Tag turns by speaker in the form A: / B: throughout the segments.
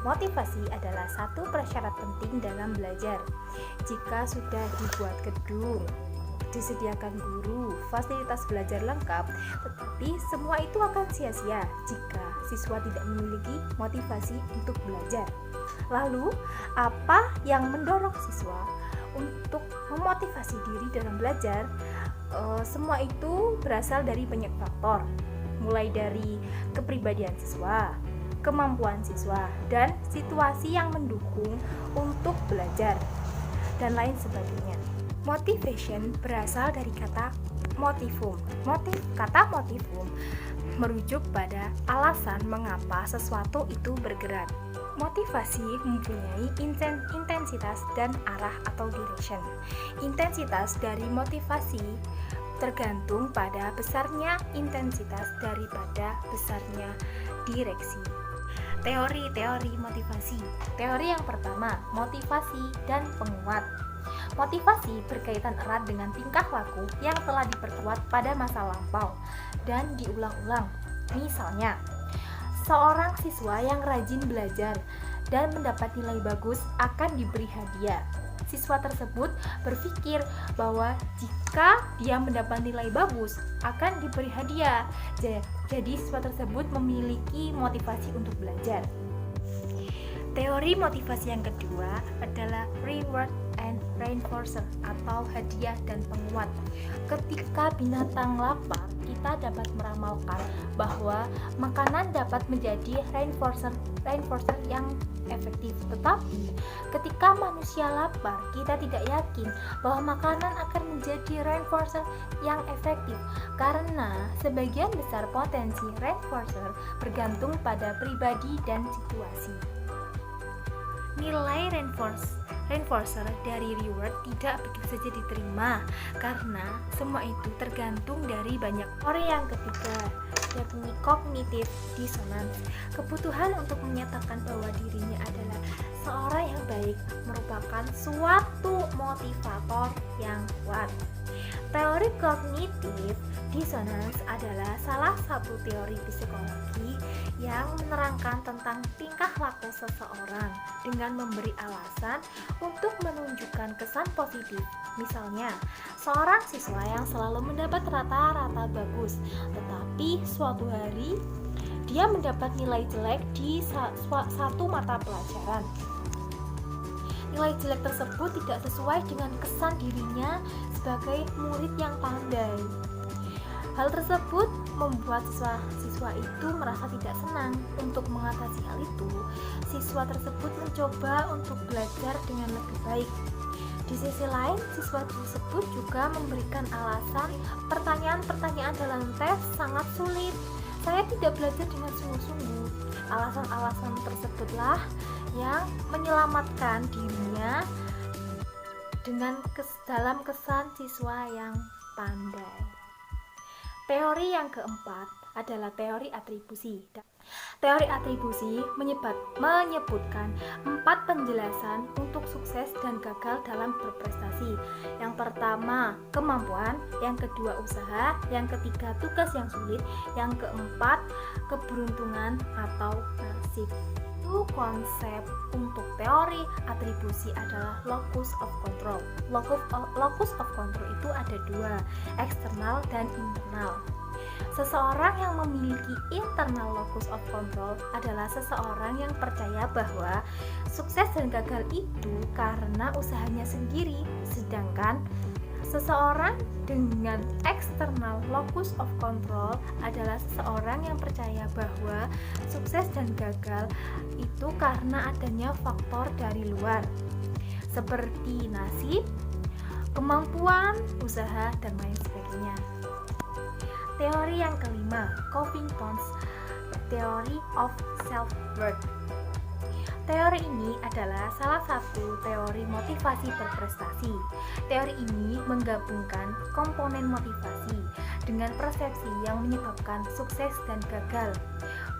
A: Motivasi adalah satu prasyarat penting dalam belajar. Jika sudah dibuat gedung, disediakan guru, fasilitas belajar lengkap, tetapi semua itu akan sia-sia jika siswa tidak memiliki motivasi untuk belajar. Lalu, apa yang mendorong siswa untuk memotivasi diri dalam belajar? Semua itu berasal dari banyak faktor, mulai dari kepribadian siswa, kemampuan siswa, dan situasi yang mendukung untuk belajar, dan lain sebagainya. Motivation berasal dari kata motivum. Kata motivum merujuk pada alasan mengapa sesuatu itu bergerak. Motivasi mempunyai intensitas dan arah atau direction. Intensitas dari motivasi tergantung pada besarnya intensitas daripada besarnya direksi. Teori-teori motivasi. Teori yang pertama, motivasi dan penguat. Motivasi berkaitan erat dengan tingkah laku yang telah diperkuat pada masa lampau dan diulang-ulang. Misalnya, seorang siswa yang rajin belajar dan mendapat nilai bagus akan diberi hadiah. Siswa tersebut berpikir bahwa jika dia mendapat nilai bagus akan diberi hadiah. Jadi siswa tersebut memiliki motivasi untuk belajar. Teori motivasi yang kedua adalah reward and reinforcer atau hadiah dan penguat. Ketika binatang lapar, kita dapat meramalkan bahwa makanan dapat menjadi reinforcer yang efektif. Tetapi ketika manusia lapar, kita tidak yakin bahwa makanan akan menjadi reinforcer yang efektif karena sebagian besar potensi reinforcer bergantung pada pribadi dan situasi. Nilai reinforcer dari reward tidak begitu saja diterima karena semua itu tergantung dari banyak orang. Yang ketiga, yakni cognitive dissonance. Kebutuhan untuk menyatakan bahwa dirinya adalah seorang yang baik merupakan suatu motivator yang kuat. Teori cognitive dissonance adalah salah satu teori psikologi yang menerangkan tentang tingkah laku seseorang dengan memberi alasan untuk menunjukkan kesan positif. Misalnya, seorang siswa yang selalu mendapat rata-rata bagus, tetapi suatu hari dia mendapat nilai jelek di satu mata pelajaran. Nilai jelek tersebut tidak sesuai dengan kesan dirinya sebagai murid yang pandai. Hal tersebut membuat siswa itu merasa tidak senang. Untuk mengatasi hal itu, siswa tersebut mencoba untuk belajar dengan lebih baik. Di sisi lain, siswa tersebut juga memberikan alasan pertanyaan-pertanyaan dalam tes sangat sulit. Saya tidak belajar dengan sungguh-sungguh. Alasan-alasan tersebutlah yang menyelamatkan dirinya dalam kesan siswa yang pandai. Teori yang keempat adalah teori atribusi. Teori atribusi menyebutkan 4 penjelasan untuk sukses dan gagal dalam berprestasi. Yang pertama, kemampuan, yang kedua, usaha, yang ketiga, tugas yang sulit, yang keempat, keberuntungan atau nasib. Konsep untuk teori atribusi adalah locus of control. Locus of control itu ada 2, eksternal dan internal. Seseorang yang memiliki internal locus of control adalah seseorang yang percaya bahwa sukses dan gagal itu karena usahanya sendiri, sedangkan seseorang dengan external locus of control adalah seseorang yang percaya bahwa sukses dan gagal itu karena adanya faktor dari luar seperti nasib, kemampuan, usaha, dan lain sebagainya. Teori yang kelima, Covington's Theory of Self-Worth. Teori ini adalah salah satu teori motivasi berprestasi. Teori ini menggabungkan komponen motivasi dengan persepsi yang menyebabkan sukses dan gagal.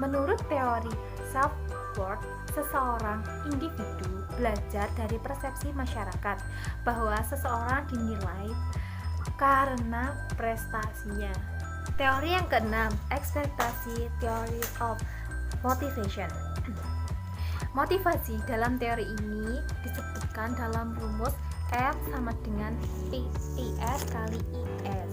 A: Menurut teori self-worth, seseorang individu belajar dari persepsi masyarakat bahwa seseorang dinilai karena prestasinya. Teori yang keenam, ekspektasi theory of motivation. Motivasi dalam teori ini disebutkan dalam rumus F sama dengan PIS kali IS.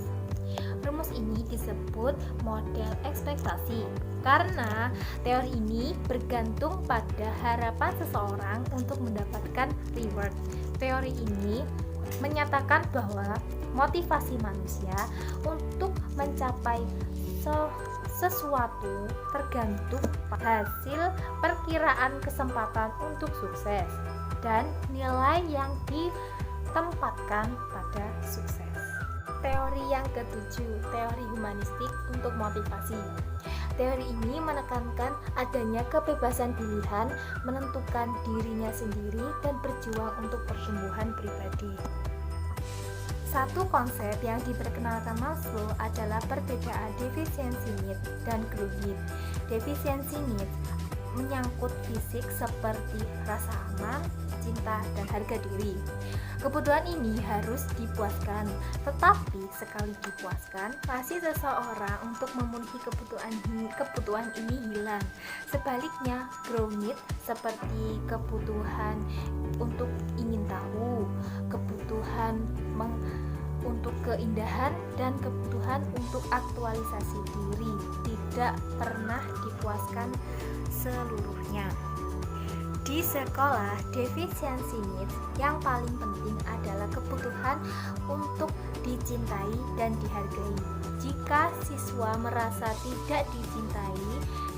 A: Rumus ini disebut model ekspektasi karena teori ini bergantung pada harapan seseorang untuk mendapatkan reward. Teori ini menyatakan bahwa motivasi manusia untuk mencapai sesuatu tergantung hasil perkiraan kesempatan untuk sukses dan nilai yang ditempatkan pada sukses. Teori yang ketujuh, teori humanistik untuk motivasi. Teori ini menekankan adanya kebebasan pilihan, menentukan dirinya sendiri, dan berjuang untuk pertumbuhan pribadi. Satu konsep yang diperkenalkan Maslow adalah perbedaan defisiensi need dan growth need. Defisiensi need menyangkut fisik seperti rasa aman, cinta, dan harga diri. Kebutuhan ini harus dipuaskan, tetapi sekali dipuaskan, pasti seseorang untuk memenuhi kebutuhan ini hilang. Sebaliknya, growth need seperti kebutuhan untuk ingin tahu, kebutuhan untuk keindahan, dan kebutuhan untuk aktualisasi diri tidak pernah dipuaskan seluruhnya. Di sekolah, defisiensi needs yang paling penting adalah kebutuhan untuk dicintai dan dihargai. Jika siswa merasa tidak dicintai,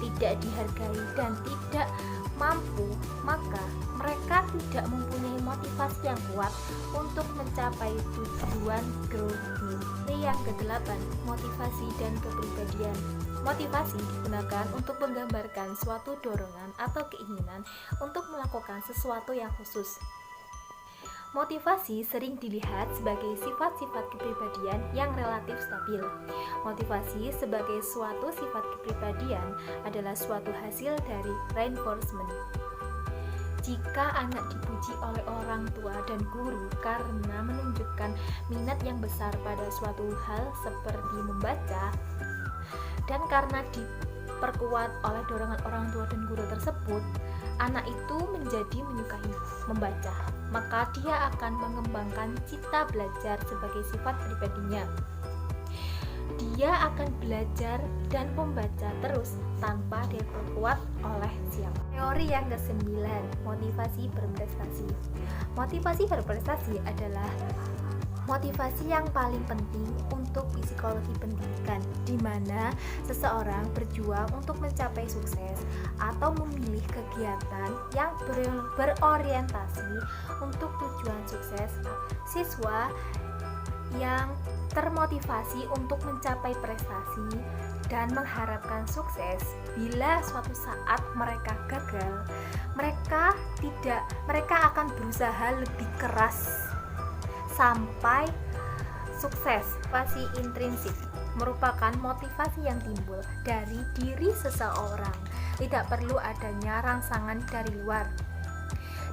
A: tidak dihargai, dan tidak mampu, maka mereka tidak mempunyai motivasi yang kuat untuk mencapai tujuan growth need. Yang ke-8, motivasi dan kepribadian. Motivasi digunakan untuk menggambarkan suatu dorongan atau keinginan untuk melakukan sesuatu yang khusus. Motivasi sering dilihat sebagai sifat-sifat kepribadian yang relatif stabil. Motivasi sebagai suatu sifat kepribadian adalah suatu hasil dari reinforcement. Jika anak dipuji oleh orang tua dan guru karena menunjukkan minat yang besar pada suatu hal seperti membaca, dan karena diperkuat oleh dorongan orang tua dan guru tersebut, anak itu menjadi menyukai membaca, maka dia akan mengembangkan cita belajar sebagai sifat pribadinya. Dia akan belajar dan membaca terus tanpa diperkuat oleh siapa. Teori yang ke-9, motivasi berprestasi. Motivasi berprestasi adalah motivasi yang paling penting untuk psikologi pendidikan, di mana seseorang berjuang untuk mencapai sukses atau memilih kegiatan yang berorientasi untuk tujuan sukses. Siswa yang termotivasi untuk mencapai prestasi dan mengharapkan sukses, bila suatu saat mereka gagal, mereka akan berusaha lebih keras sampai sukses. Motivasi intrinsik merupakan motivasi yang timbul dari diri seseorang, tidak perlu adanya rangsangan dari luar.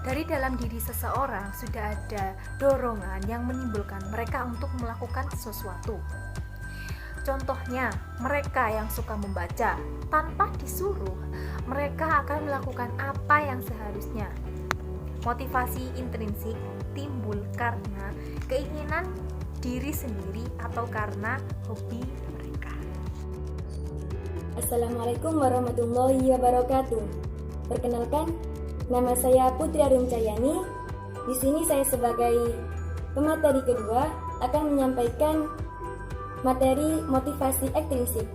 A: Dari dalam diri seseorang sudah ada dorongan yang menimbulkan mereka untuk melakukan sesuatu. Contohnya, mereka yang suka membaca, tanpa disuruh, mereka akan melakukan apa yang seharusnya. Motivasi intrinsik timbul karena keinginan diri sendiri atau karena hobi mereka.
B: Assalamualaikum warahmatullahi wabarakatuh. Perkenalkan, nama saya Putri Arumcayani. Di sini saya sebagai pemateri kedua akan menyampaikan materi motivasi ekstrinsik.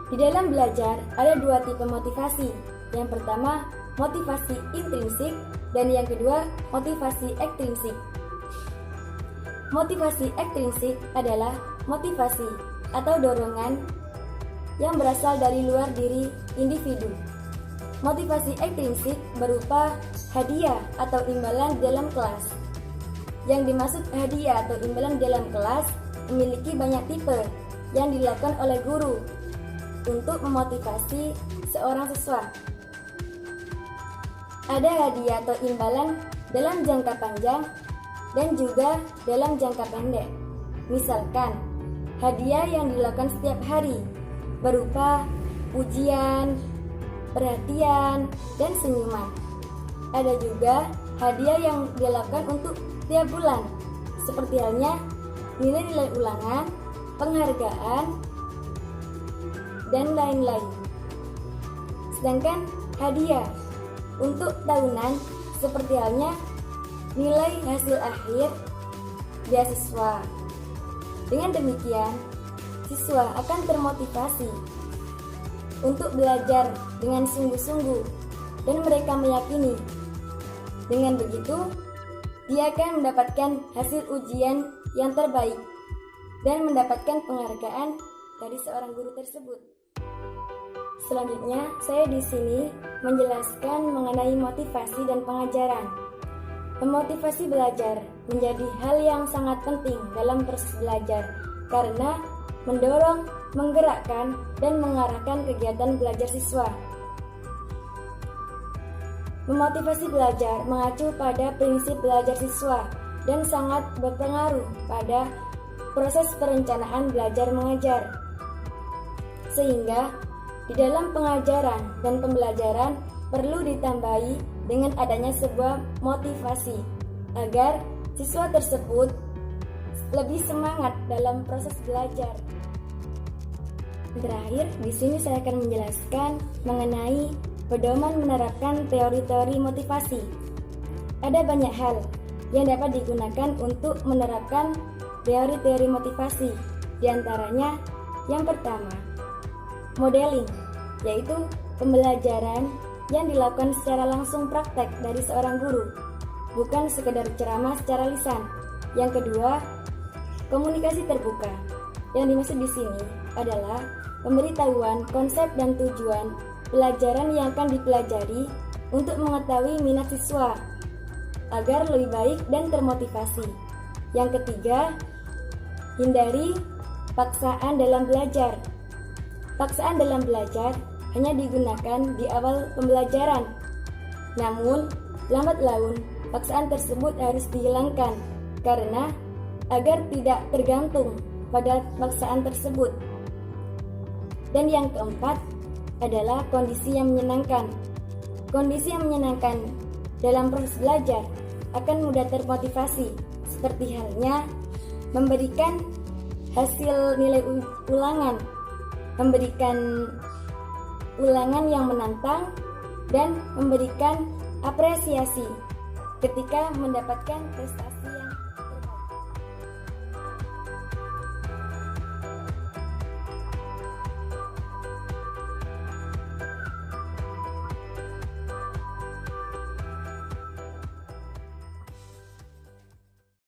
B: Di dalam belajar ada dua tipe motivasi. Yang pertama, motivasi intrinsik, dan yang kedua, motivasi ekstrinsik. Motivasi ekstrinsik adalah motivasi atau dorongan yang berasal dari luar diri individu. Motivasi ekstrinsik berupa hadiah atau imbalan dalam kelas. Yang dimaksud hadiah atau imbalan dalam kelas memiliki banyak tipe yang dilakukan oleh guru untuk memotivasi seorang siswa. Ada hadiah atau imbalan dalam jangka panjang dan juga dalam jangka pendek. Misalkan, hadiah yang dilakukan setiap hari berupa pujian, perhatian, dan senyuman. Ada juga hadiah yang dilakukan untuk tiap bulan, seperti halnya nilai-nilai ulangan, penghargaan, dan lain-lain. Sedangkan hadiah untuk tahunan seperti halnya nilai hasil akhir beasiswa. Dengan demikian, siswa akan termotivasi untuk belajar dengan sungguh-sungguh dan mereka meyakini dengan begitu dia akan mendapatkan hasil ujian yang terbaik dan mendapatkan penghargaan dari seorang guru tersebut. Selanjutnya, saya di sini menjelaskan mengenai motivasi dan pengajaran. Memotivasi belajar menjadi hal yang sangat penting dalam proses belajar karena mendorong, menggerakkan, dan mengarahkan kegiatan belajar siswa. Memotivasi belajar mengacu pada prinsip belajar siswa dan sangat berpengaruh pada proses perencanaan belajar mengajar. Sehingga di dalam pengajaran dan pembelajaran perlu ditambahi dengan adanya sebuah motivasi agar siswa tersebut lebih semangat dalam proses belajar. Terakhir, di sini saya akan menjelaskan mengenai pedoman menerapkan teori-teori motivasi. Ada banyak hal yang dapat digunakan untuk menerapkan teori-teori motivasi. Di antaranya, yang pertama, modeling, yaitu pembelajaran yang dilakukan secara langsung praktek dari seorang guru, bukan sekedar ceramah secara lisan. Yang kedua, komunikasi terbuka. Yang dimaksud di sini adalah pemberitahuan konsep dan tujuan pelajaran yang akan dipelajari untuk mengetahui minat siswa agar lebih baik dan termotivasi. Yang ketiga, hindari paksaan dalam belajar. Paksaan dalam belajar hanya digunakan di awal pembelajaran. Namun, lambat laun paksaan tersebut harus dihilangkan karena agar tidak tergantung pada paksaan tersebut. Dan yang keempat adalah kondisi yang menyenangkan. Kondisi yang menyenangkan dalam proses belajar akan mudah termotivasi, seperti halnya memberikan hasil nilai ulangan, memberikan ulangan yang menantang, dan memberikan apresiasi ketika mendapatkan prestasi